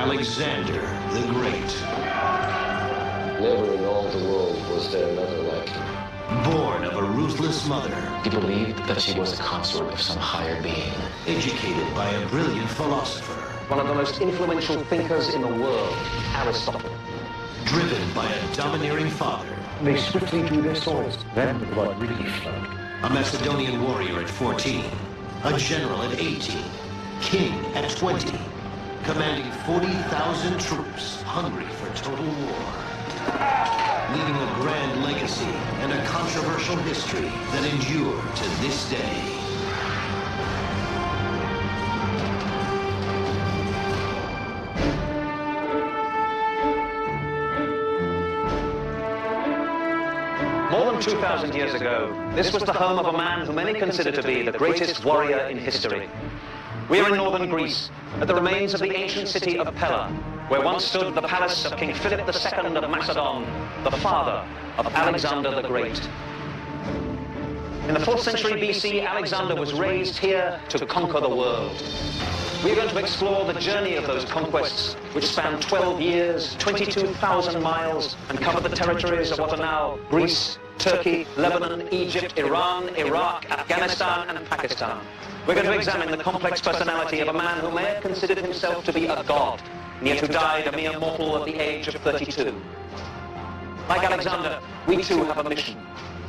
Alexander the Great. Never in all the world was there another like him. Born of a ruthless mother. He believed that she was a consort of some higher being. Educated by a brilliant philosopher. One of the most influential thinkers in the world, Aristotle. Driven by a domineering father. They swiftly drew their swords. Then the blood really flowed. A Macedonian warrior at 14. A general at 18. King at 20. Commanding 40,000 troops, hungry for total war. Leaving a grand legacy and a controversial history that endure to this day. More than 2,000 years ago, this was the home of a man who many consider to be the greatest warrior in history. We are in northern Greece, at the remains of the ancient city of Pella, where once stood the palace of King Philip II of Macedon, the father of Alexander the Great. In the 4th century BC, Alexander was raised here to conquer the world. We're going to explore the journey of those conquests, which spanned 12 years, 22,000 miles, and covered the territories of what are now Greece, Turkey, Lebanon, Egypt, Iran, Iraq, Afghanistan, and Pakistan. We're going to examine the complex personality of a man who may have considered himself to be a god, and yet who died a mere mortal at the age of 32. Like Alexander, we too have a mission: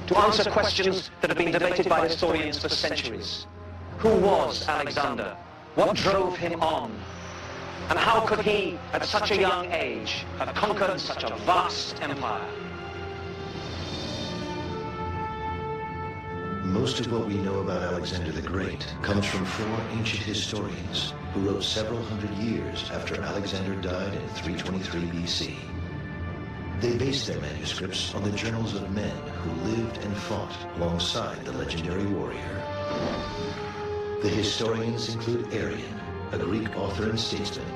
to answer questions that have been debated by historians for centuries. Who was Alexander? What drove him on? And how could he, at such a young age, have conquered such a vast empire? Most of what we know about Alexander the Great comes from 4 ancient historians who wrote several hundred years after Alexander died in 323 BC. They based their manuscripts on the journals of men who lived and fought alongside the legendary warrior. The historians include Arrian, a Greek author and statesman,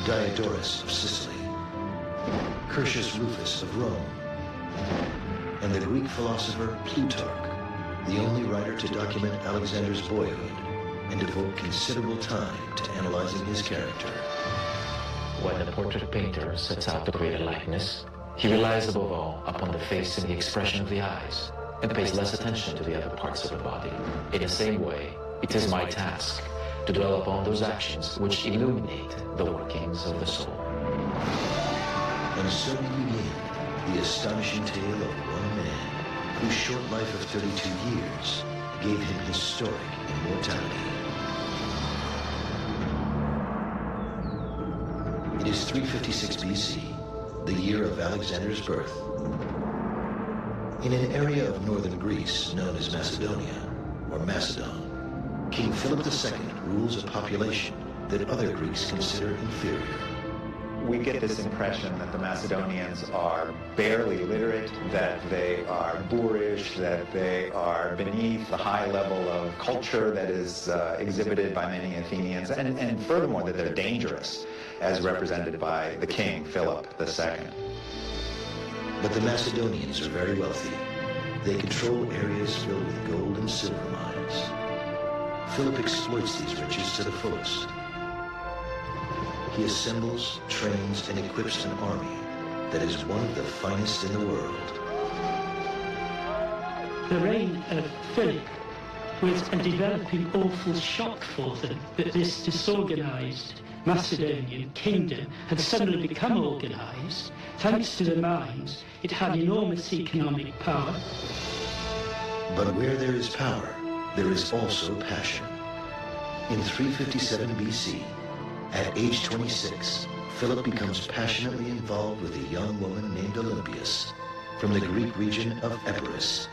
Diodorus of Sicily, Curtius Rufus of Rome, and the Greek philosopher Plutarch, the only writer to document Alexander's boyhood and devote considerable time to analyzing his character. When the portrait painter sets out to create a likeness, he relies above all upon the face and the expression of the eyes, and pays less attention to the other parts of the body. In the same way, it is my task to dwell upon those actions which illuminate the workings of the soul. And so we begin the astonishing tale of one man whose short life of 32 years gave him historic immortality. It is 356 BC, the year of Alexander's birth. In an area of northern Greece known as Macedonia, or Macedon, King Philip II rules a population that other Greeks consider inferior. We get this impression that the Macedonians are barely literate, that they are boorish, that they are beneath the high level of culture that is exhibited by many Athenians, and furthermore that they're dangerous, as represented by the king, Philip II. But the Macedonians are very wealthy. They control areas filled with gold and silver mines. Philip exploits these riches to the fullest. He assembles, trains, and equips an army that is one of the finest in the world. The reign of Philip was a developing awful shock for them that this disorganized Macedonian kingdom had suddenly become organized. Thanks to the mines, it had enormous economic power. But where there is power, there is also passion. In 357 BC, at age 26, Philip becomes passionately involved with a young woman named Olympias from the Greek region of Epirus.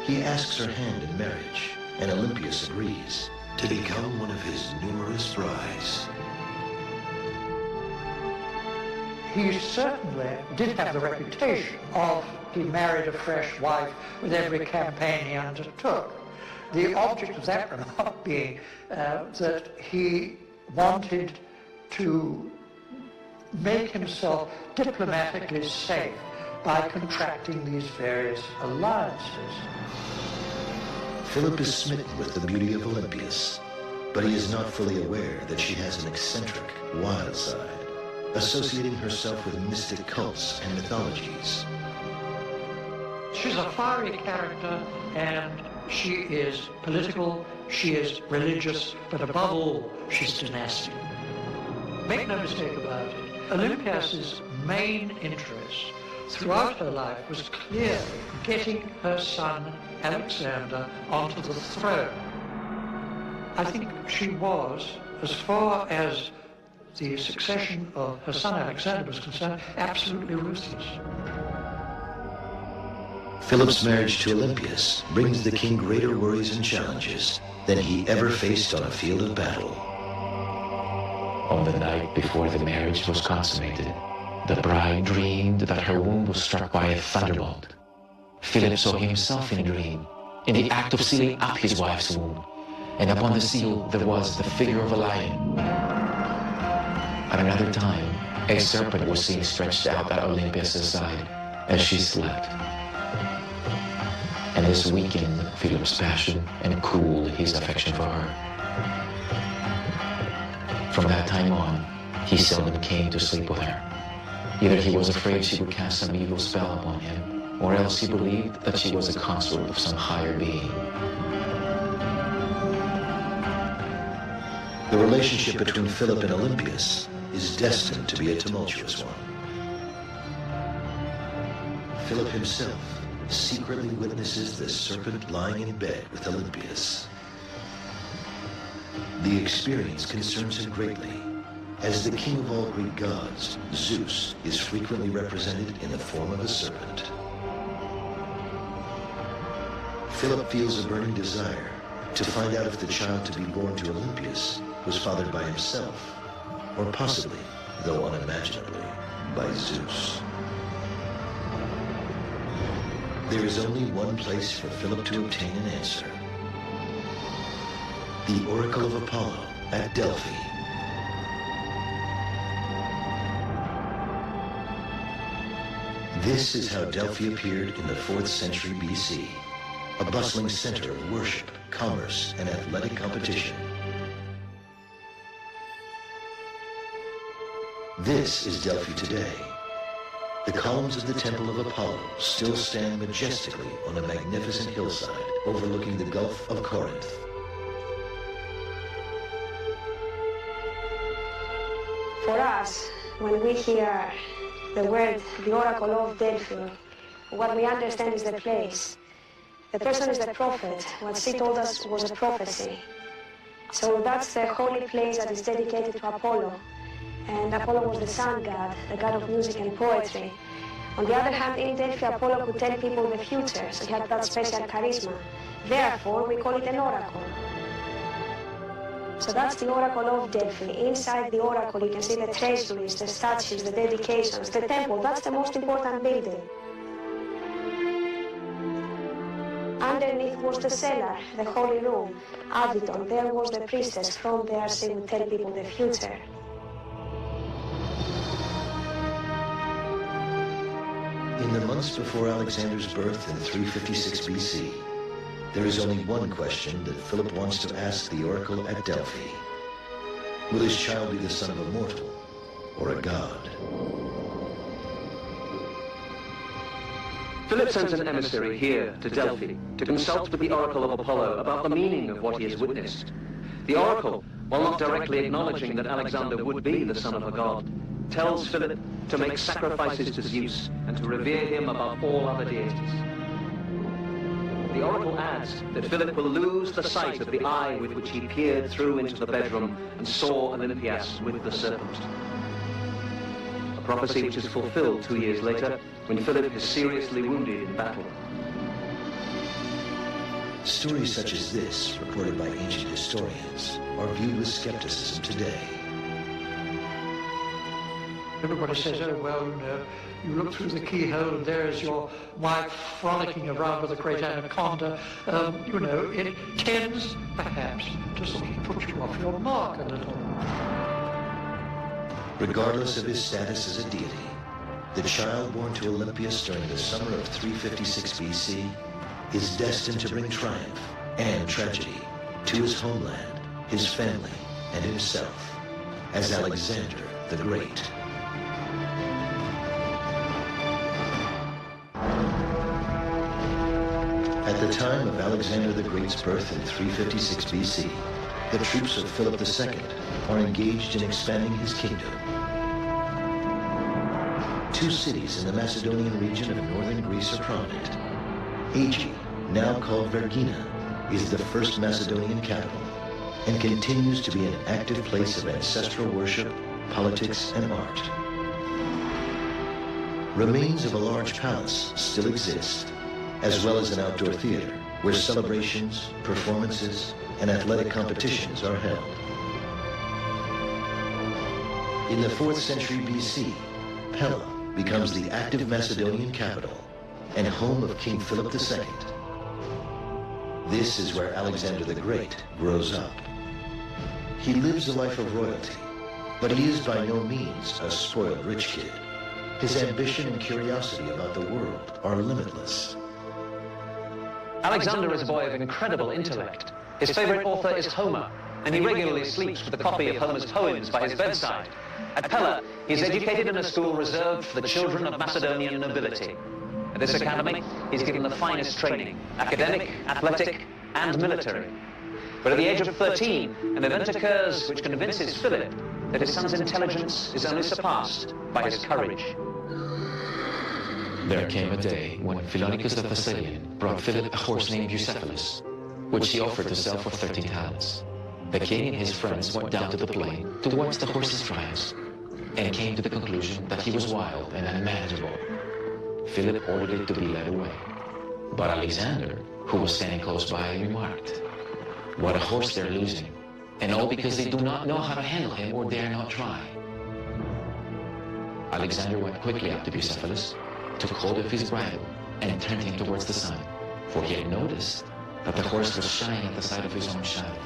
He asks her hand in marriage, and Olympias agrees to become one of his numerous brides. He certainly did have the reputation of he married a fresh wife with every campaign he undertook. The object of that remark being that he wanted to make himself diplomatically safe by contracting these various alliances. Philip is smitten with the beauty of Olympias, But he is not fully aware that she has an eccentric, wild side, associating herself with mystic cults and mythologies. She's a fiery character, and she is political, she is religious, but above all, she's dynastic. Make no mistake about it, Olympias's main interest throughout her life was clearly getting her son Alexander onto the throne. I think she was, as far as the succession of her son Alexander was concerned, absolutely ruthless. Philip's marriage to Olympias brings the king greater worries and challenges than he ever faced on a field of battle. On the night before the marriage was consummated, the bride dreamed that her womb was struck by a thunderbolt. Philip saw himself in a dream, in the act of sealing up his wife's womb, and upon the seal there was the figure of a lion. At another time, a serpent was seen stretched out at Olympias' side as she slept. And this weakened Philip's passion and cooled his affection for her. From that time on, he seldom came to sleep with her. Either he was afraid she would cast some evil spell upon him, or else he believed that she was a consort of some higher being. The relationship between Philip and Olympias is destined to be a tumultuous one. Philip himself secretly witnesses the serpent lying in bed with Olympias. The experience concerns him greatly, as the king of all Greek gods, Zeus, is frequently represented in the form of a serpent. Philip feels a burning desire to find out if the child to be born to Olympias was fathered by himself, or possibly, though unimaginably, by Zeus. There is only one place for Philip to obtain an answer: the Oracle of Apollo at Delphi. This is how Delphi appeared in the 4th century BC, a bustling center of worship, commerce, and athletic competition. This is Delphi today. The columns of the Temple of Apollo still stand majestically on a magnificent hillside overlooking the Gulf of Corinth. For us, when we hear the word, the Oracle of Delphi, what we understand is the place. The person is the prophet. What she told us was a prophecy. So that's the holy place that is dedicated to Apollo. And Apollo was the sun god, the god of music and poetry. On the other hand, in Delphi, Apollo could tell people the future, so he had that special charisma. Therefore, we call it an oracle. So that's the Oracle of Delphi. Inside the oracle, you can see the treasuries, the statues, the dedications, the temple. That's the most important building. Underneath was the cellar, the holy room, Avidon. There was the priestess. From there, she would tell people the future. In the months before Alexander's birth in 356 BC, there is only one question that Philip wants to ask the oracle at Delphi. Will his child be the son of a mortal or a god? Philip sends an emissary here to Delphi to consult with the Oracle of Apollo about the meaning of what he has witnessed. The Oracle, while not directly acknowledging that Alexander would be the son of a god, tells Philip to make sacrifices to Zeus and to revere him above all other deities. The oracle adds that Philip will lose the sight of the eye with which he peered through into the bedroom and saw Olympias with the serpent. A prophecy which is fulfilled 2 years later when Philip is seriously wounded in battle. Stories such as this, reported by ancient historians, are viewed with skepticism today. Everybody says, oh, well, you know, you look through the keyhole and there's your wife frolicking around with a great anaconda. You know, it tends, perhaps, to sort of put you off your mark a little. Regardless of his status as a deity, the child born to Olympias during the summer of 356 BC is destined to bring triumph and tragedy to his homeland his family, and himself as Alexander the Great. At the time of Alexander the Great's birth in 356 BC, the troops of Philip II are engaged in expanding his kingdom. Two cities in the Macedonian region of northern Greece are prominent. Aegae, now called Vergina, is the first Macedonian capital and continues to be an active place of ancestral worship, politics, and art. Remains of a large palace still exist, as well as an outdoor theater where celebrations, performances, and athletic competitions are held. In the 4th century BC, Pella becomes the active Macedonian capital and home of King Philip II. This is where Alexander the Great grows up. He lives a life of royalty, but he is by no means a spoiled rich kid. His ambition and curiosity about the world are limitless. Alexander is a boy of incredible intellect. His favorite author is Homer, and he regularly sleeps with a copy of Homer's poems by his bedside. At Pella, he is educated in a school reserved for the children of Macedonian nobility. At this academy, he's given the finest training, academic, athletic, and military. But at the age of 13, an event occurs which convinces Philip that his son's intelligence is only surpassed by his courage. There came a day when Philonicus the Thessalian brought Philip a horse named Bucephalus, which he offered to sell for 13 talents. The king and his friends went down to the plain to watch the horse's trials, and came to the conclusion that he was wild and unmanageable. Philip ordered it to be led away. But Alexander, who was standing close by, remarked, "What a horse they're losing, and all because they do not know how to handle him or dare not try." Alexander went quickly up to Bucephalus, took hold of his bridle, and turned him towards the sun, for he had noticed that the horse was shying at the sight of his own shadow.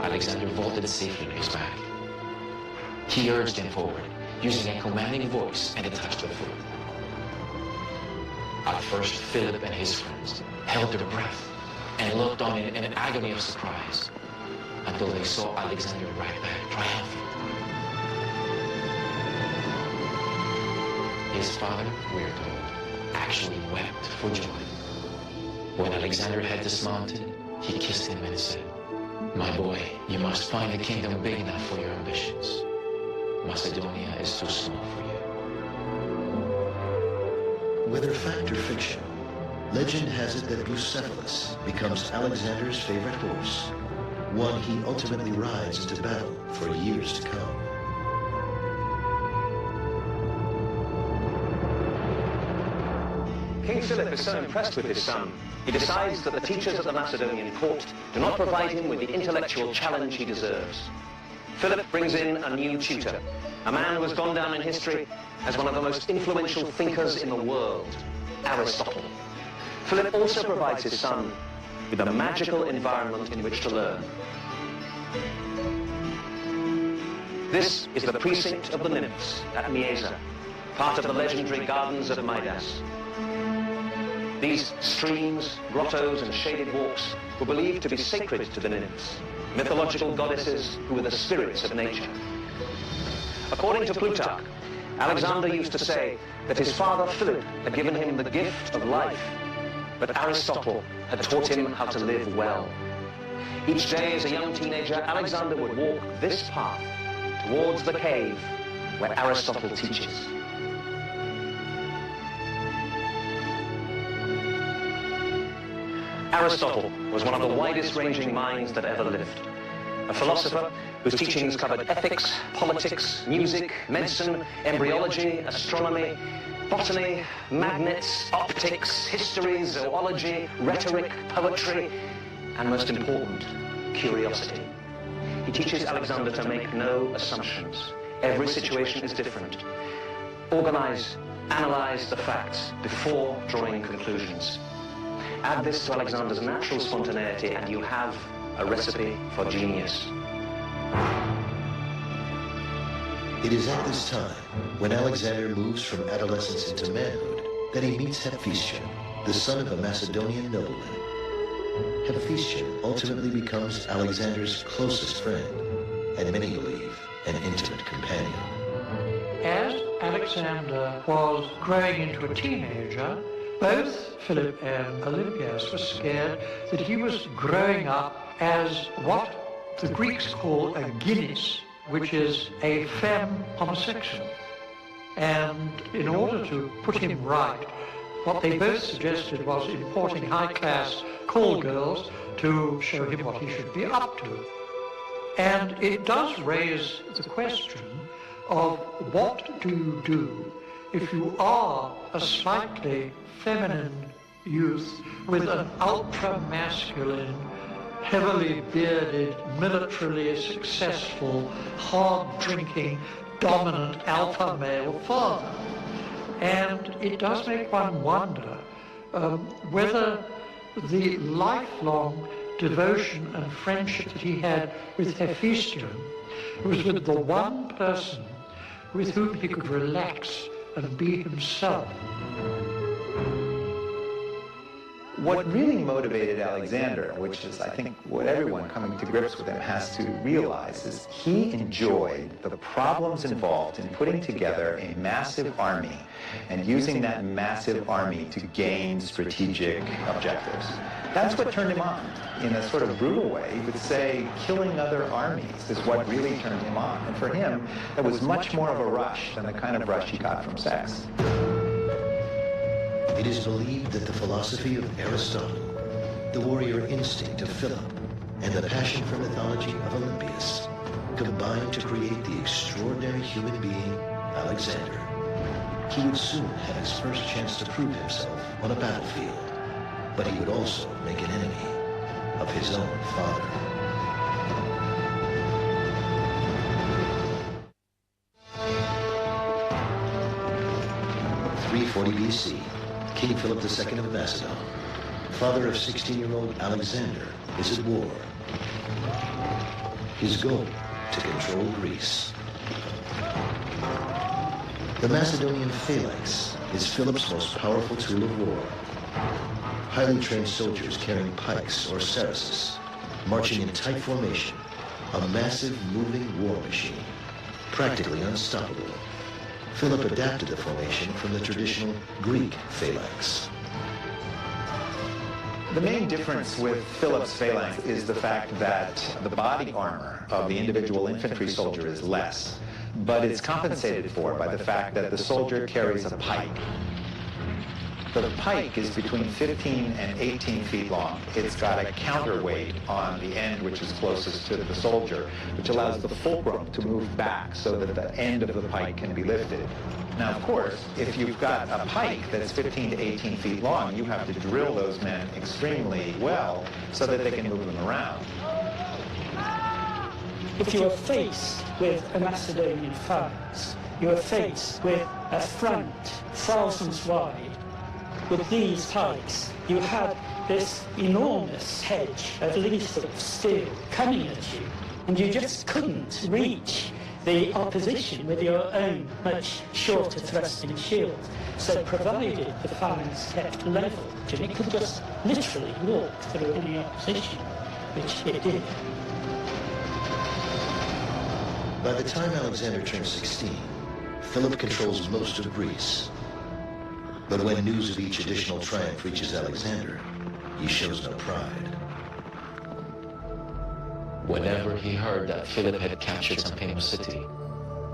Alexander vaulted safely on his back. He urged him forward, using a commanding voice and a touch of the foot. At first, Philip and his friends held their breath and looked on in an agony of surprise until they saw Alexander ride back triumphant. His father, we are told, actually wept for joy. When Alexander had dismounted, he kissed him and said, "My boy, you must find a kingdom big enough for your ambitions. Macedonia is too small for you." Whether fact or fiction, legend has it that Bucephalus becomes Alexander's favorite horse, one he ultimately rides into battle for years to come. King Philip is so impressed with his son, he decides that the teachers at the Macedonian court do not provide him with the intellectual challenge he deserves. Philip brings in a new tutor, a man who has gone down in history as one of the most influential thinkers in the world, Aristotle. Philip also provides his son with a magical environment in which to learn. This is the precinct of the nymphs at Mieza, part of the legendary gardens of Midas. These streams, grottos, and shaded walks were believed to be sacred to the nymphs, mythological goddesses who were the spirits of nature. According to Plutarch, Alexander used to say that his father Philip had given him the gift of life, but Aristotle had taught him how to live well. Each day as a young teenager, Alexander would walk this path towards the cave where Aristotle teaches. Aristotle was one of the widest-ranging minds that ever lived. A philosopher whose teachings covered ethics, politics, music, medicine, embryology, astronomy, botany, magnets, optics, history, zoology, rhetoric, poetry, and most important, curiosity. He teaches Alexander to make no assumptions. Every situation is different. Organize, analyze the facts before drawing conclusions. Add this to Alexander's natural spontaneity and you have a recipe for genius. It is at this time, when Alexander moves from adolescence into manhood, that he meets Hephaestion, the son of a Macedonian nobleman. Hephaestion ultimately becomes Alexander's closest friend, and many believe an intimate companion. As Alexander was growing into a teenager, both Philip and Olympias were scared that he was growing up as what the Greeks call a Guinness, which is a femme homosexual. And in order to put him right, what they both suggested was importing high-class call girls to show him what he should be up to. And it does raise the question of what do you do if you are a slightly feminine youth with an ultra-masculine, heavily bearded, militarily successful, hard-drinking, dominant alpha male father. And it does make one wonder whether the lifelong devotion and friendship that he had with Hephaestion was with the one person with whom he could relax and be himself. What really motivated Alexander, which is, I think, what everyone coming to grips with him has to realize, is he enjoyed the problems involved in putting together a massive army and using that massive army to gain strategic objectives. That's what turned him on. In a sort of brutal way, you could say killing other armies is what really turned him on. And for him, that was much more of a rush than the kind of rush he got from sex. It is believed that the philosophy of Aristotle, the warrior instinct of Philip, and the passion for mythology of Olympias combined to create the extraordinary human being, Alexander. He would soon have his first chance to prove himself on a battlefield, but he would also make an enemy of his own father. BC, King Philip II of Macedon, father of 16-year-old Alexander, is at war. His goal, to control Greece. The Macedonian phalanx is Philip's most powerful tool of war. Highly trained soldiers carrying pikes or sarissas, marching in tight formation, a massive moving war machine, practically unstoppable. Philip adapted the formation from the traditional Greek phalanx. The main difference with Philip's phalanx is the fact that the body armor of the individual infantry soldier is less, but it's compensated for by the fact that the soldier carries a pike. The pike is between 15 and 18 feet long. It's got a counterweight on the end which is closest to the soldier, which allows the fulcrum to move back so that the end of the pike can be lifted. Now, of course, if you've got a pike that's 15 to 18 feet long, you have to drill those men extremely well so that they can move them around. If you are faced with a Macedonian phalanx, you are faced with a front thousands wide. With these pikes, you had this enormous hedge of lethal steel coming at you, and you just couldn't reach the opposition with your own much shorter thrusting shield. So provided the phalanx kept level, and it could just literally walk through any opposition, which it did. By the time Alexander turns 16, Philip controls most of Greece. But when news of each additional triumph reaches Alexander, he shows no pride. Whenever he heard that Philip had captured some famous city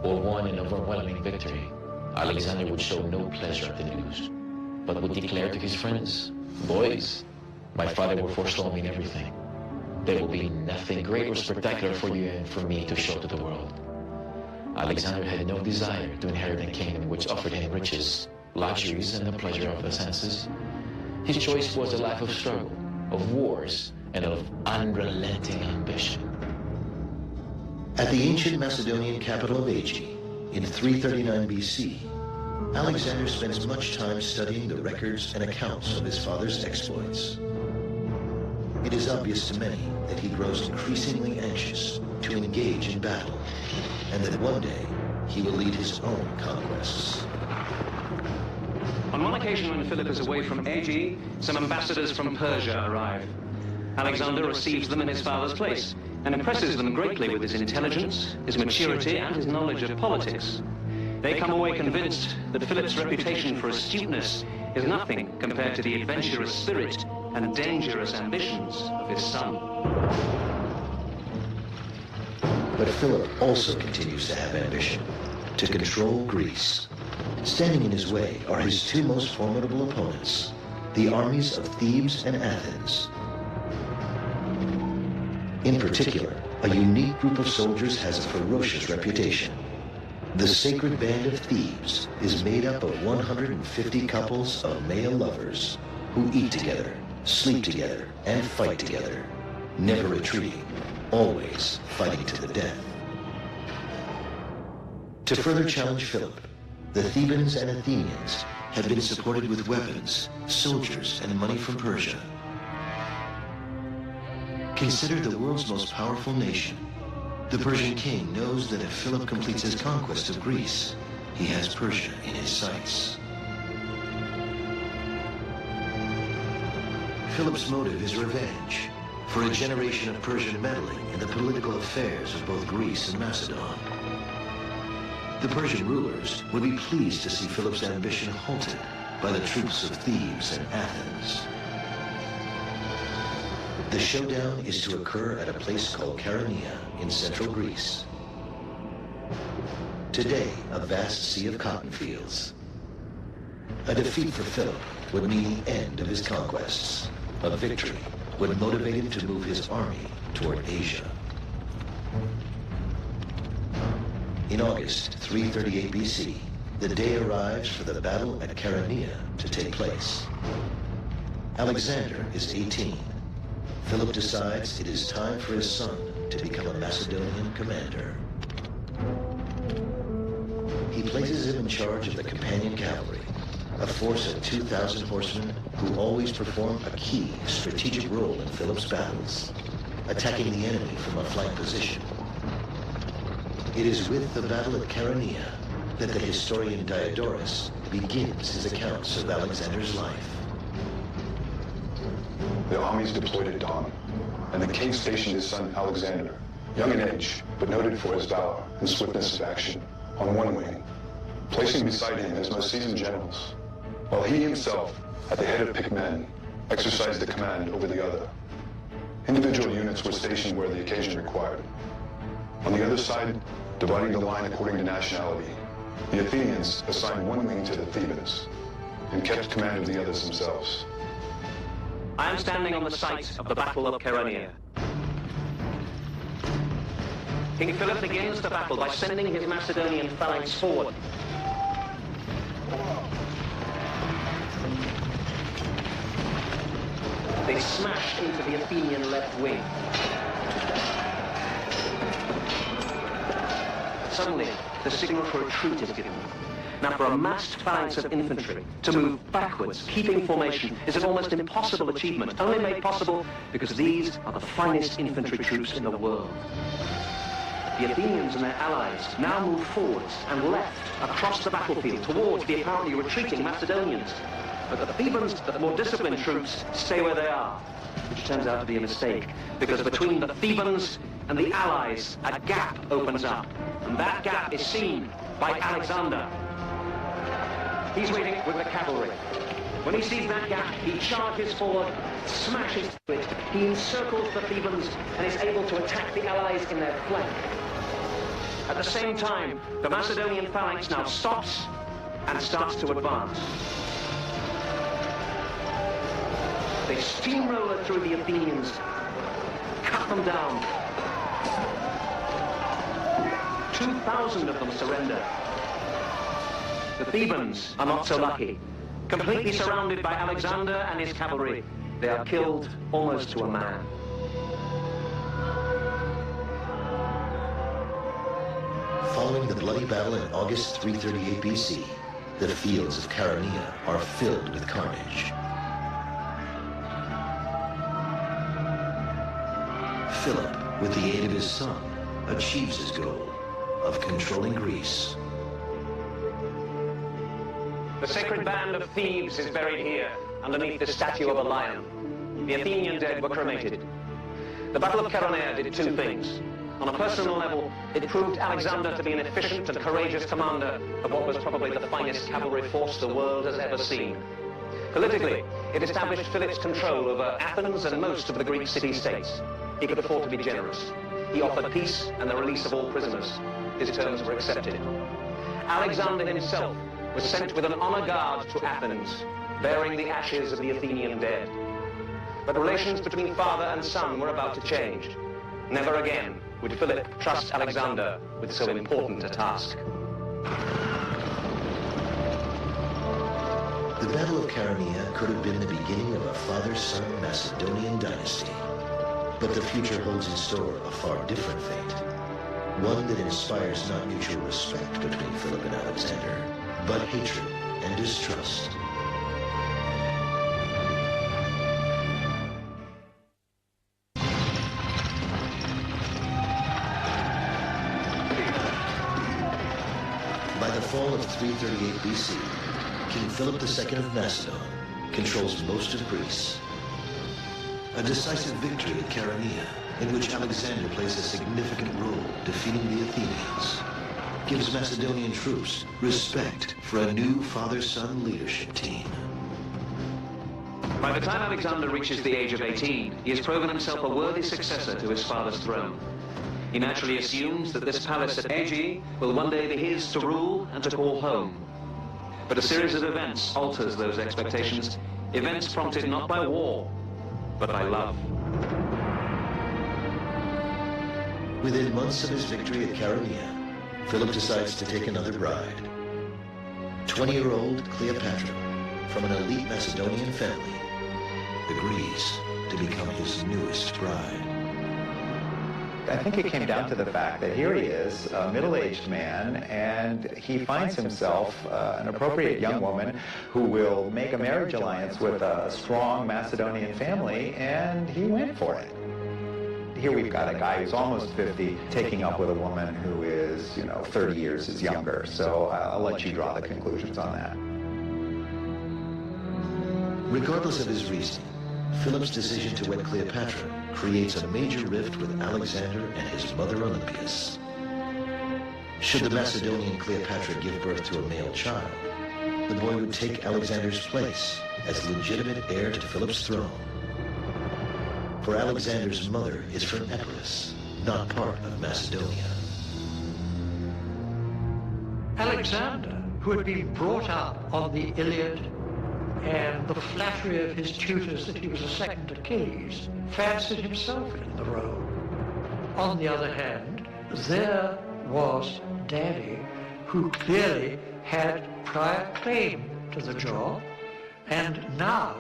or won an overwhelming victory, Alexander would show no pleasure at the news, but would declare to his friends, "Boys, my father will forestall me in everything. There will be nothing great or spectacular for you and for me to show to the world." Alexander had no desire to inherit a kingdom which offered him riches, luxuries, and the pleasure of the senses. His choice was a life of struggle, of wars, and of unrelenting ambition. At the ancient Macedonian capital of Aegae, in 339 BC, Alexander spends much time studying the records and accounts of his father's exploits. It is obvious to many that he grows increasingly anxious to engage in battle, and that one day he will lead his own conquests. On one occasion when Philip is away from Aegae, some ambassadors from Persia arrive. Alexander receives them in his father's place and impresses them greatly with his intelligence, his maturity, and his knowledge of politics. They come away convinced that Philip's reputation for astuteness is nothing compared to the adventurous spirit and dangerous ambitions of his son. But Philip also continues to have ambition, to control Greece. Standing in his way are his two most formidable opponents, the armies of Thebes and Athens. In particular, a unique group of soldiers has a ferocious reputation. The Sacred Band of Thebes is made up of 150 couples of male lovers who eat together, sleep together, and fight together, never retreating, always fighting to the death. To further challenge Philip, the Thebans and Athenians had been supported with weapons, soldiers, and money from Persia. Considered the world's most powerful nation, the Persian king knows that if Philip completes his conquest of Greece, he has Persia in his sights. Philip's motive is revenge for a generation of Persian meddling in the political affairs of both Greece and Macedon. The Persian rulers would be pleased to see Philip's ambition halted by the troops of Thebes and Athens. The showdown is to occur at a place called Chaeronea in central Greece. Today, a vast sea of cotton fields. A defeat for Philip would mean the end of his conquests. A victory would motivate him to move his army toward Asia. In August 338 BC, the day arrives for the battle at Chaeronea to take place. Alexander is 18. Philip decides it is time for his son to become a Macedonian commander. He places him in charge of the companion cavalry, a force of 2,000 horsemen who always perform a key strategic role in Philip's battles, attacking the enemy from a flank position. It is with the battle at Chaeronea that the historian Diodorus begins his accounts of Alexander's life. The armies deployed at dawn, and the king stationed his son Alexander, young in age, but noted for his valor and swiftness of action, on one wing, placing beside him his most seasoned generals, while he himself, at the head of picked men, exercised the command over the other. Individual units were stationed where the occasion required. On the other side, dividing the line according to nationality, the Athenians assigned one wing to the Thebans, and kept command of the others themselves. I am standing on the site of the Battle of Chaeronea. King Philip begins the battle by sending his Macedonian phalanx forward. They smash into the Athenian left wing. Suddenly, the signal for retreat is given. Now, for a massed phalanx of infantry to move backwards, keeping formation, is an almost impossible achievement, only made possible because these are the finest infantry troops in the world. The Athenians and their allies now move forwards and left across the battlefield towards the apparently retreating Macedonians. But the Thebans, the more disciplined troops, stay where they are, which turns out to be a mistake, because between the Thebans and the allies, a gap opens up, and that gap is seen by Alexander. He's waiting with the cavalry. When he sees that gap, he charges forward, smashes through it. He encircles the Thebans and is able to attack the allies in their flank. At the same time, the Macedonian phalanx now stops and starts to advance. They steamroller through the Athenians, cut them down. 2,000 of them surrender. The Thebans are not so lucky. Completely surrounded by Alexander and his cavalry, they are killed almost to a man. Following the bloody battle in August 338 BC, the fields of Chaeronea are filled with carnage. Philip, with the aid of his son, achieves his goal of controlling Greece. The sacred band of Thebes is buried here, underneath the statue of a lion. the Athenian dead were cremated. The Battle of Chaeronea did two things. On a personal level, it proved Alexander to be an efficient and courageous commander of what was probably the finest cavalry force the world has ever seen. Politically, it established Philip's control over Athens and most of the Greek city-states. He could afford to be generous. He offered peace and the release of all prisoners. His terms were accepted. Alexander himself was sent with an honor guard to Athens, bearing the ashes of the Athenian dead. But relations between father and son were about to change. Never again would Philip trust Alexander with so important a task. The Battle of Chaeronea could have been the beginning of a father-son Macedonian dynasty. But the future holds in store a far different fate. One that inspires not mutual respect between Philip and Alexander, but hatred and distrust. By the fall of 338 BC, King Philip II of Macedon controls most of Greece. A decisive victory at Chaeronea, in which Alexander plays a significant role defeating the Athenians, gives Macedonian troops respect for a new father-son leadership team. By the time Alexander reaches the age of 18, he has proven himself a worthy successor to his father's throne. He naturally assumes that this palace at Aegae will one day be his to rule and to call home. But a series of events alters those expectations, events prompted not by war, but by love. Within months of his victory at Chaeronea, Philip decides to take another bride. 20-year-old Cleopatra, from an elite Macedonian family, agrees to become his newest bride. I think it came down to the fact that here he is, a middle-aged man, and he finds himself an appropriate young woman who will make a marriage alliance with a strong Macedonian family, and he went for it. Here we've got a guy who's almost 50 taking up with a woman who is, 30 years his younger. So I'll let you draw the conclusions on that. Regardless of his reasoning, Philip's decision to wed Cleopatra creates a major rift with Alexander and his mother Olympias. Should the Macedonian Cleopatra give birth to a male child, the boy would take Alexander's place as legitimate heir to Philip's throne. For Alexander's mother is from Epirus, not part of Macedonia. Alexander, who had been brought up on the Iliad and the flattery of his tutors that he was a second Achilles, fancied himself in the role. On the other hand, there was Daddy, who clearly had prior claim to the job, and now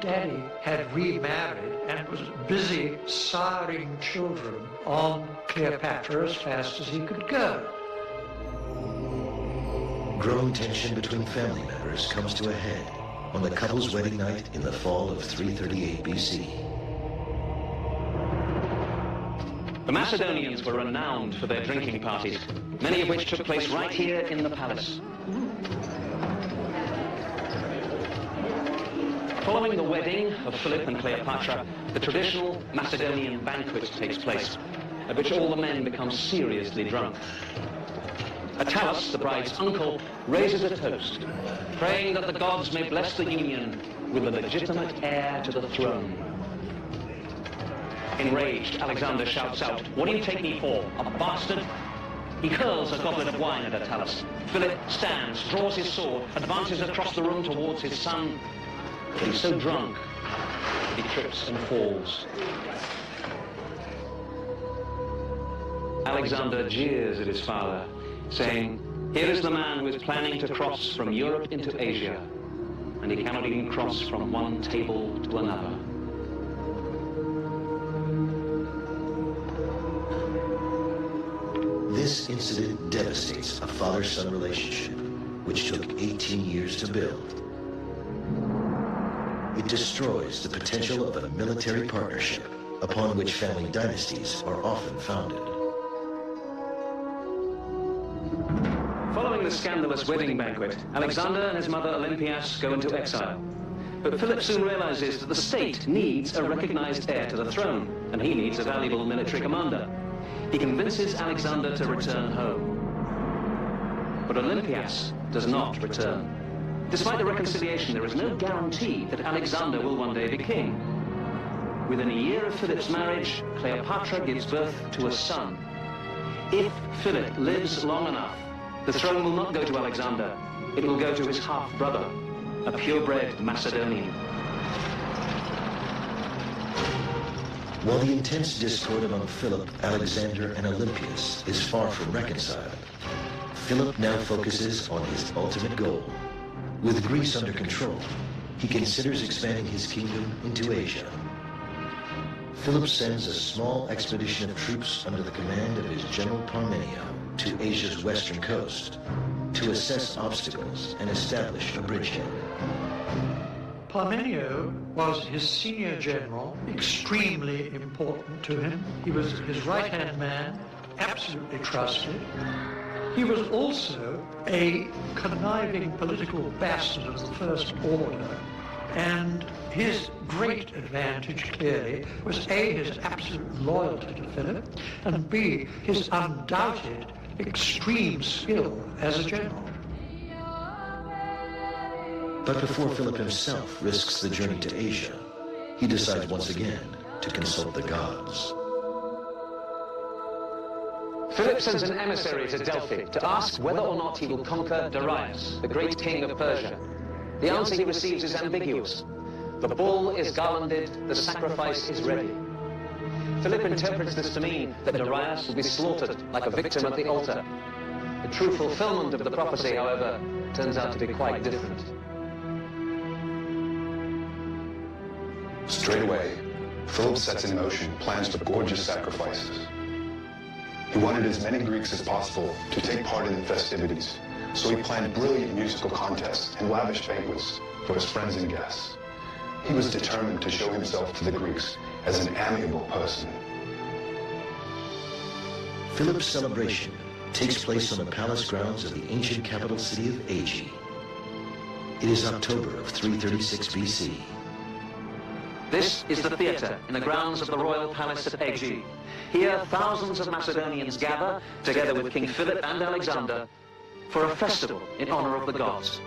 Daddy had remarried and was busy siring children on Cleopatra as fast as he could go. Growing tension between family members comes to a head on the couple's wedding night in the fall of 338 BC. The Macedonians were renowned for their drinking parties, many of which took place right here in the palace. Following the wedding of Philip and Cleopatra, the traditional Macedonian banquet takes place, at which all the men become seriously drunk. Attalus, the bride's uncle, raises a toast, praying that the gods may bless the union with the legitimate heir to the throne. Enraged, Alexander shouts out, "What do you take me for, a bastard?" He hurls a goblet of wine at Attalus. Philip stands, draws his sword, advances across the room towards his son, but he's so drunk that he trips and falls. Alexander jeers at his father, saying, "Here is the man who is planning to cross from Europe into Asia, and he cannot even cross from one table to another." This incident devastates a father-son relationship, which took 18 years to build. It destroys the potential of a military partnership upon which family dynasties are often founded. Following the scandalous wedding banquet, Alexander and his mother Olympias go into exile. But Philip soon realizes that the state needs a recognized heir to the throne, and he needs a valuable military commander. He convinces Alexander to return home. But Olympias does not return. Despite the reconciliation, there is no guarantee that Alexander will one day be king. Within a year of Philip's marriage, Cleopatra gives birth to a son. If Philip lives long enough, the throne will not go to Alexander. It will go to his half-brother, a purebred Macedonian. While the intense discord among Philip, Alexander, and Olympias is far from reconciled, Philip now focuses on his ultimate goal. With Greece under control, he considers expanding his kingdom into Asia. Philip sends a small expedition of troops under the command of his general Parmenio to Asia's western coast to assess obstacles and establish a bridgehead. Parmenio was his senior general, extremely important to him. He was his right-hand man, absolutely trusted. He was also a conniving political bastard of the First Order, and his great advantage, clearly, was A, his absolute loyalty to Philip, and B, his undoubted extreme skill as a general. But before Philip himself risks the journey to Asia, he decides once again to consult the gods. Philip sends an emissary to Delphi to ask whether or not he will conquer Darius, the great king of Persia. The answer he receives is ambiguous. The bull is garlanded, the sacrifice is ready. Philip interprets this to mean that Darius will be slaughtered like a victim at the altar. The true fulfillment of the prophecy, however, turns out to be quite different. Straight away, Philip sets in motion plans for gorgeous sacrifices. He wanted as many Greeks as possible to take part in the festivities, so he planned brilliant musical contests and lavish banquets for his friends and guests. He was determined to show himself to the Greeks as an amiable person. Philip's celebration takes place on the palace grounds of the ancient capital city of Aegae. It is October of 336 BC. This is the theatre in the grounds of the royal palace at Aegae. Here, thousands of Macedonians gather, together with King Philip and Alexander, for a festival in honor of the gods.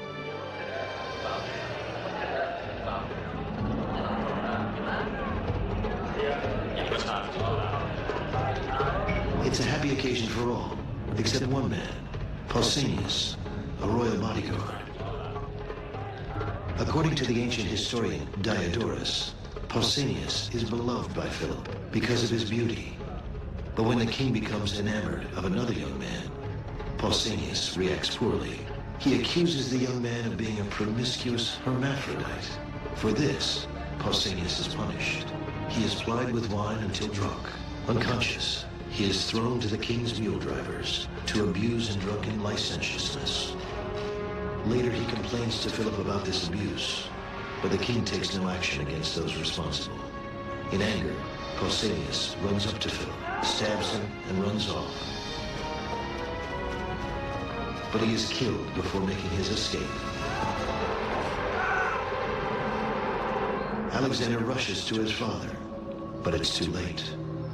It's a happy occasion for all, except one man, Pausanias, a royal bodyguard. According to the ancient historian Diodorus, Pausanias is beloved by Philip because of his beauty. But when the king becomes enamored of another young man, Pausanias reacts poorly. He accuses the young man of being a promiscuous hermaphrodite. For this, Pausanias is punished. He is plied with wine until drunk. Unconscious, he is thrown to the king's mule drivers to abuse in drunken licentiousness. Later, he complains to Philip about this abuse, but the king takes no action against those responsible. In anger, Pausanias runs up to Philip, stabs him, and runs off. But he is killed before making his escape. Alexander rushes to his father, but it's too late.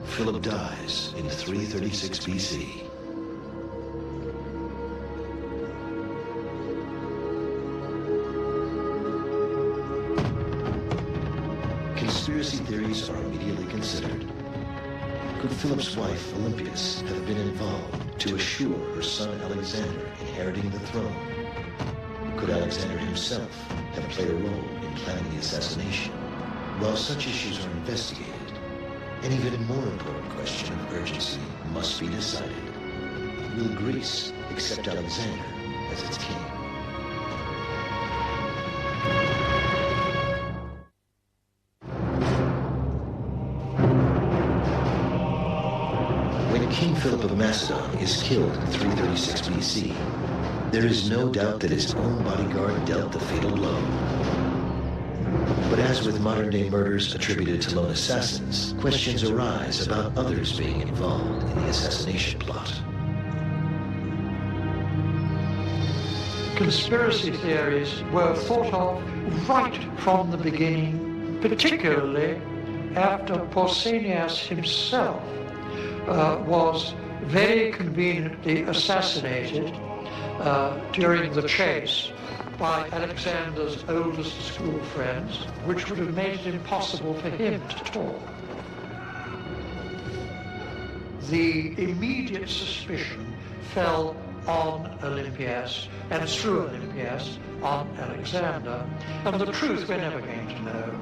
Philip dies in 336 BC. Conspiracy theories are immediately considered. Could Philip's wife, Olympias, have been involved to assure her son Alexander inheriting the throne? Could Alexander himself have played a role in planning the assassination? While such issues are investigated, an even more important question of urgency must be decided. Will Greece accept Alexander as its king? When King Philip of Macedon is killed in 336 BC, there is no doubt that his own bodyguard dealt the fatal blow. But as with modern-day murders attributed to lone assassins, questions arise about others being involved in the assassination plot. Conspiracy theories were thought of right from the beginning, particularly after Pausanias himself was very conveniently assassinated during the chase by Alexander's oldest school friends, which would have made it impossible for him to talk. The immediate suspicion fell on Olympias, and through Olympias on Alexander, and the truth we're never going to know.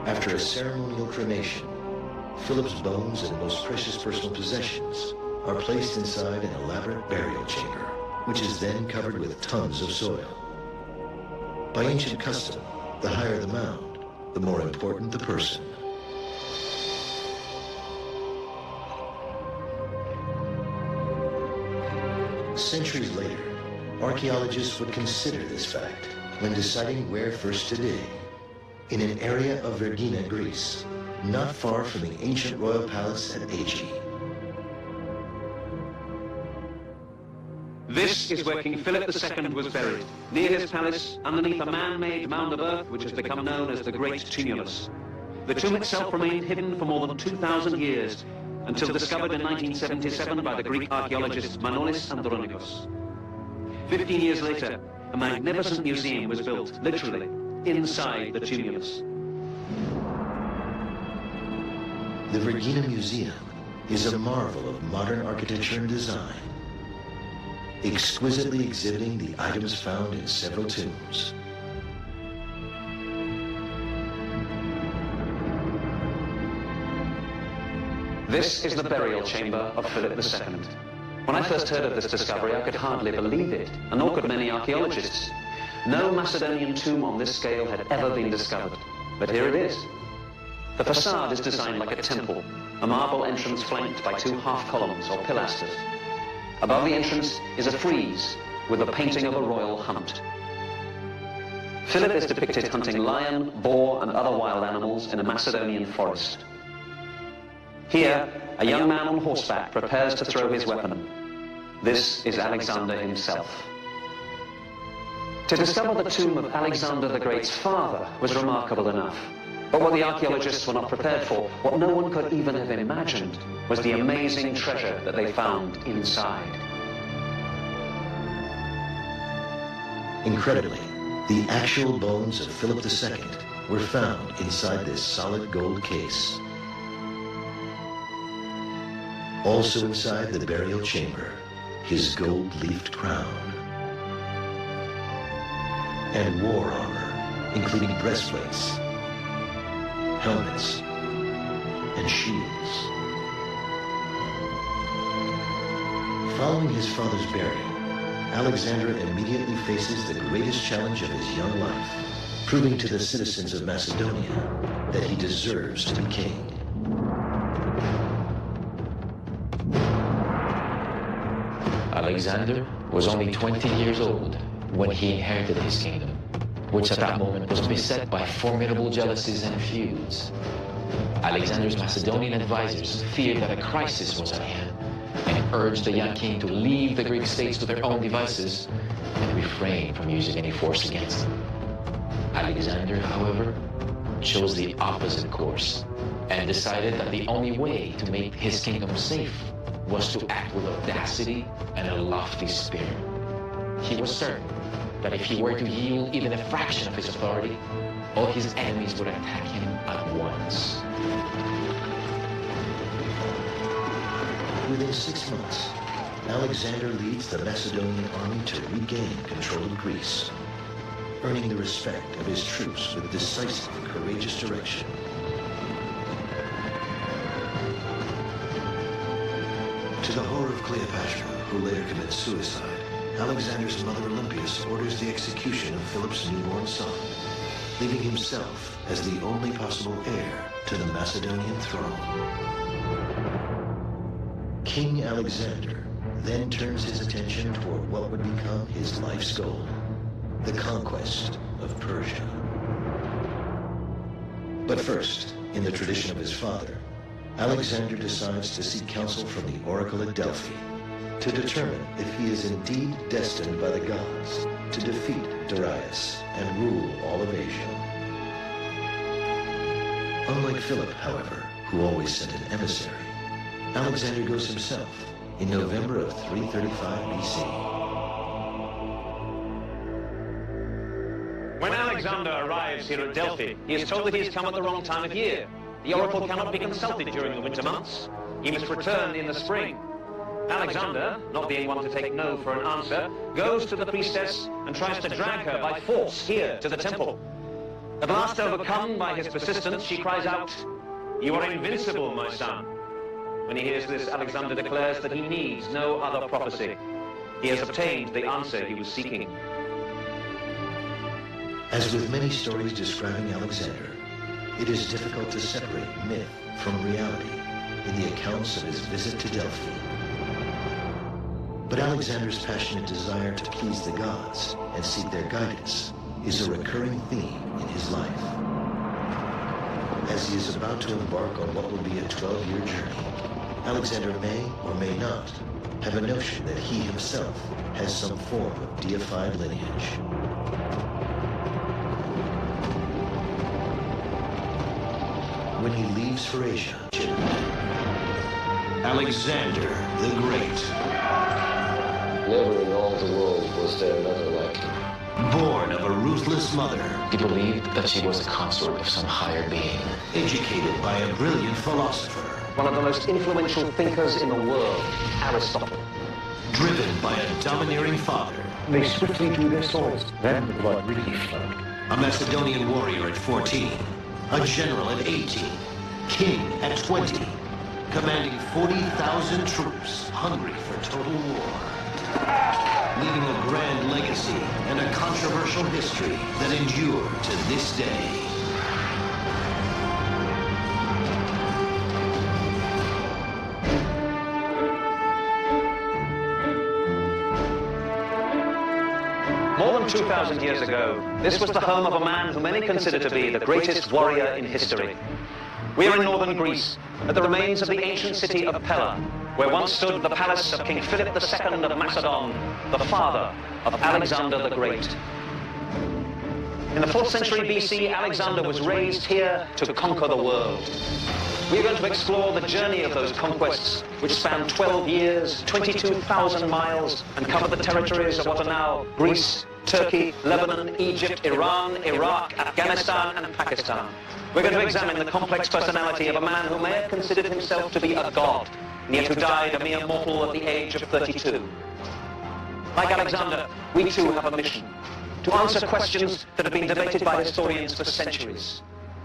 After a ceremonial cremation, Philip's bones and most precious personal possessions are placed inside an elaborate burial chamber, which is then covered with tons of soil. By ancient custom, the higher the mound, the more important the person. Centuries later, archaeologists would consider this fact when deciding where first to dig, in an area of Vergina, Greece, not far from the ancient royal palace at Aegi. This is where King Philip II was buried, near his palace, underneath a man-made mound of earth which has become known as the Great Tumulus. The tomb itself remained hidden for more than 2,000 years, until discovered in 1977 by the Greek archaeologists Manolis Andronikos. 15 years later, a magnificent museum was built, literally, inside the tumulus. The Vergina Museum is a marvel of modern architecture and design, exquisitely exhibiting the items found in several tombs. This is the burial chamber of Philip II. When I first heard of this discovery, I could hardly believe it, and nor could many archaeologists. No Macedonian tomb on this scale had ever been discovered, but here it is. The facade is designed like a temple, a marble entrance flanked by 2 half-columns or pilasters. Above the entrance is a frieze with a painting of a royal hunt. Philip is depicted hunting lion, boar, and other wild animals in a Macedonian forest. Here, a young man on horseback prepares to throw his weapon. This is Alexander himself. To discover the tomb of Alexander the Great's father was remarkable enough. But what the archaeologists were not prepared for, what no one could even have imagined, was the amazing treasure that they found inside. Incredibly, the actual bones of Philip II were found inside this solid gold case. Also inside the burial chamber, his gold-leafed crown and war armor, including breastplates, helmets, and shields. Following his father's burial, Alexander immediately faces the greatest challenge of his young life, proving to the citizens of Macedonia that he deserves to be king. Alexander was only 20 years old when he inherited his kingdom, which at that moment was beset by formidable jealousies and feuds. Alexander's Macedonian advisors feared that a crisis was at hand and urged the young king to leave the Greek states to their own devices and refrain from using any force against him. Alexander, however, chose the opposite course and decided that the only way to make his kingdom safe was to act with audacity and a lofty spirit. He was certain that if he were to yield even a fraction of his authority, all his enemies would attack him at once. Within 6 months, Alexander leads the Macedonian army to regain control of Greece, earning the respect of his troops with decisive and courageous direction. To the horror of Cleopatra, who later commits suicide, Alexander's mother Olympias orders the execution of Philip's newborn son, leaving himself as the only possible heir to the Macedonian throne. King Alexander then turns his attention toward what would become his life's goal, the conquest of Persia. But first, in the tradition of his father, Alexander decides to seek counsel from the oracle at Delphi, to determine if he is indeed destined by the gods to defeat Darius and rule all of Asia. Unlike Philip, however, who always sent an emissary, Alexander goes himself in November of 335 BC. When Alexander arrives here at Delphi, he is told that he has come at the wrong time of year. The oracle cannot be consulted during the winter months. He must return in the spring. Alexander, not being one to take no for an answer, goes to the priestess and tries to drag her by force here to the temple. At last, overcome by his persistence, she cries out, "You are invincible, my son." When he hears this, Alexander declares that he needs no other prophecy. He has obtained the answer he was seeking. As with many stories describing Alexander, it is difficult to separate myth from reality in the accounts of his visit to Delphi. But Alexander's passionate desire to please the gods and seek their guidance is a recurring theme in his life. As he is about to embark on what will be a 12-year journey, Alexander may or may not have a notion that he himself has some form of deified lineage. When he leaves for Asia, Alexander the Great. Never in all the world was there another like him. Born of a ruthless mother. He believed that she was a consort of some higher being. Educated by a brilliant philosopher. One of the most influential thinkers in the world, Aristotle. Driven by a domineering father. They swiftly drew their swords. Then the blood really flowed. A Macedonian warrior at 14. A general at 18. King at 20. Commanding 40,000 troops, hungry for total war. Leaving a grand legacy and a controversial history that endure to this day. More than 2,000 years ago, this was the home of a man who many consider to be the greatest warrior in history. We are in northern Greece, at the remains of the ancient city of Pella, where once stood the palace of King Philip II of Macedon, the father of Alexander the Great. In the 4th century BC, Alexander was raised here to conquer the world. We are going to explore the journey of those conquests, which spanned 12 years, 22,000 miles, and covered the territories of what are now Greece, Turkey, Lebanon, Egypt, Iran, Iraq, Afghanistan, and Pakistan. We're going to examine the complex personality of a man who may have considered himself to be a god, and yet who died a mere mortal at the age of 32. Like Alexander, we too have a mission: to answer questions that have been debated by historians for centuries.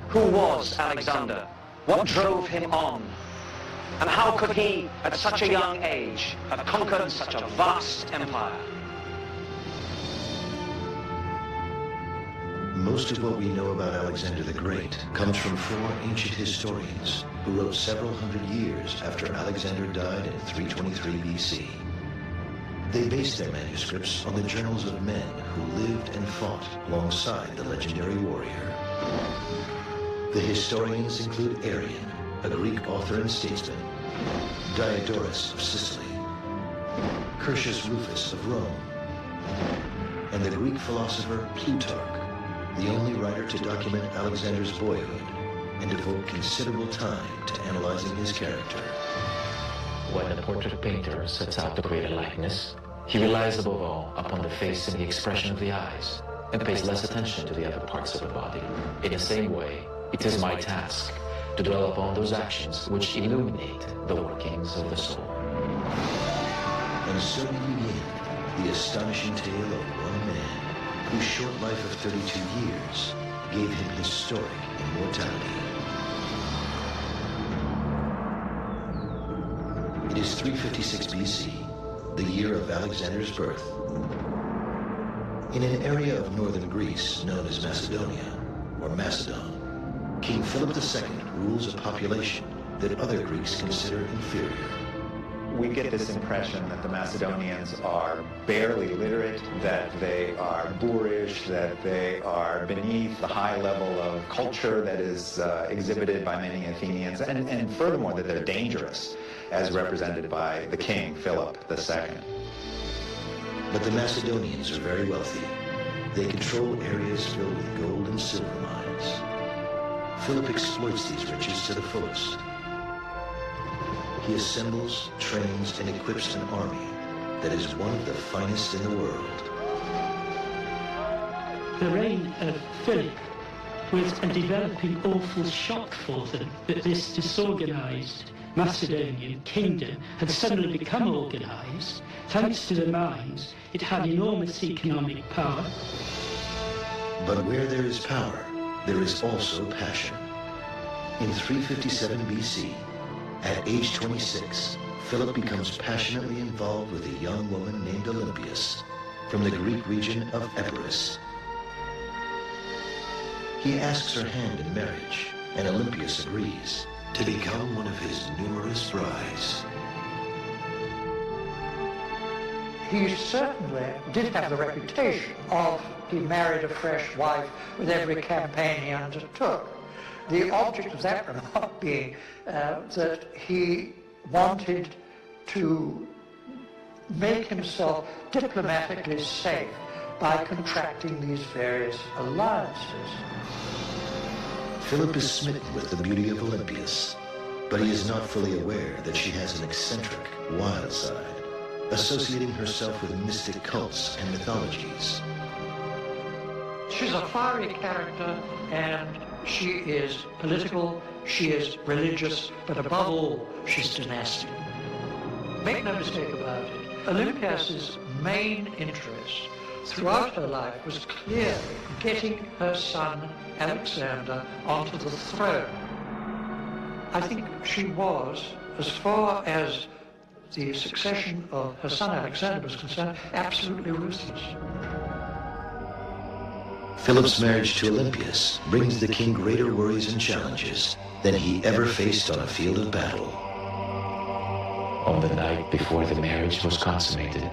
Who was Alexander? What drove him on? And how could he, at such a young age, have conquered such a vast empire? Most of what we know about Alexander the Great comes from 4 ancient historians who wrote several hundred years after Alexander died in 323 BC. They based their manuscripts on the journals of men who lived and fought alongside the legendary warrior. The historians include Arrian, a Greek author and statesman, Diodorus of Sicily, Curtius Rufus of Rome, and the Greek philosopher Plutarch, the only writer to document Alexander's boyhood and devote considerable time to analyzing his character. When the portrait painter sets out to create a likeness, he relies above all upon the face and the expression of the eyes, and pays less attention to the other parts of the body. In the same way, it is my task to dwell upon those actions which illuminate the workings of the soul. And so we begin the astonishing tale of one man whose short life of 32 years gave him historic immortality. It is 356 BC, the year of Alexander's birth. In an area of northern Greece known as Macedonia, or Macedon, King Philip II rules a population that other Greeks consider inferior. We get this impression that the Macedonians are barely literate, that they are boorish, that they are beneath the high level of culture that is exhibited by many Athenians, and furthermore that they're dangerous. as represented by the king, Philip II. But the Macedonians are very wealthy. They control areas filled with gold and silver mines. Philip exploits these riches to the fullest. He assembles, trains, and equips an army that is one of the finest in the world. The reign of Philip was a developing awful shock for them that this disorganized Macedonian kingdom had suddenly become organized. Thanks to the mines, it had enormous economic power. But where there is power, there is also passion. In 357 BC, at age 26, Philip becomes passionately involved with a young woman named Olympias from the Greek region of Epirus. He asks her hand in marriage, and Olympias agrees to become one of his numerous brides. He certainly did have the reputation of he married a fresh wife with every campaign he undertook. The object of that remark being that he wanted to make himself diplomatically safe by contracting these various alliances. Philip is smitten with the beauty of Olympias, but he is not fully aware that she has an eccentric, wild side, associating herself with mystic cults and mythologies. She's a fiery character, and she is political, she is religious, but above all, she's dynastic. Make no mistake about it, Olympias' main interest throughout her life was clearly getting her son Alexander onto the throne. I think she was, as far as the succession of her son Alexander was concerned, absolutely ruthless. Philip's marriage to Olympias brings the king greater worries and challenges than he ever faced on a field of battle. On the night before the marriage was consummated,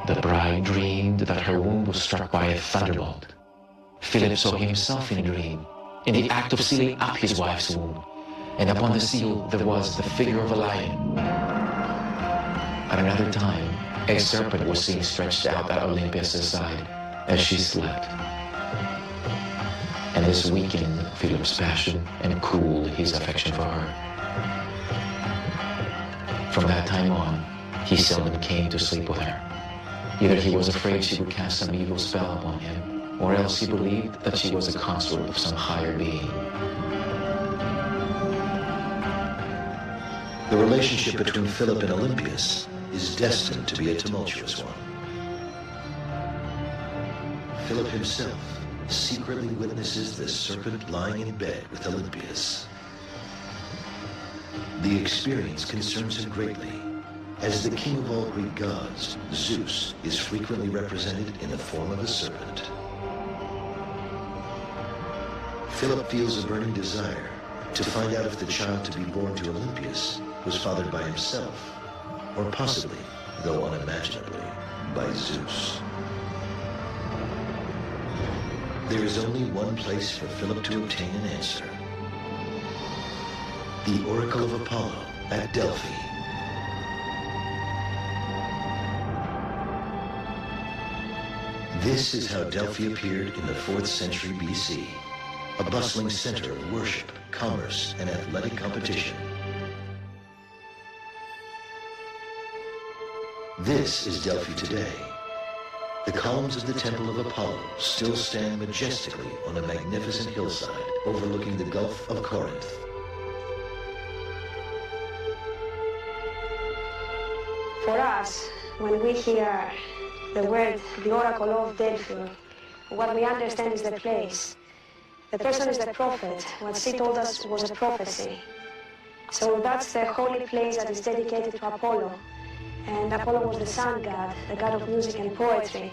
the bride dreamed that her womb was struck by a thunderbolt. Philip saw himself in a dream, in the act of sealing up his wife's womb, and upon the seal there was the figure of a lion. At another time, a serpent was seen stretched out at Olympias' side as she slept. And this weakened Philip's passion and cooled his affection for her. From that time on, he seldom came to sleep with her. Either he was afraid she would cast some evil spell upon him, or else he believed that she was a consort of some higher being. The relationship between Philip and Olympias is destined to be a tumultuous one. Philip himself secretly witnesses the serpent lying in bed with Olympias. The experience concerns him greatly, as the king of all Greek gods, Zeus, is frequently represented in the form of a serpent. Philip feels a burning desire to find out if the child to be born to Olympias was fathered by himself, or possibly, though unimaginably, by Zeus. There is only one place for Philip to obtain an answer: the Oracle of Apollo at Delphi. This is how Delphi appeared in the 4th century BC, a bustling center of worship, commerce, and athletic competition. This is Delphi today. The columns of the Temple of Apollo still stand majestically on a magnificent hillside overlooking the Gulf of Corinth. For us, when we hear the word, the Oracle of Delphi, what we understand is the place. The person is the prophet. What she told us was a prophecy. So that's the holy place that is dedicated to Apollo. And Apollo was the sun god, the god of music and poetry.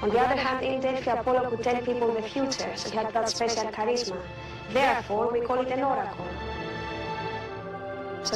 On the other hand, in Delphi, Apollo could tell people the future, so he had that special charisma. Therefore, we call it an oracle. So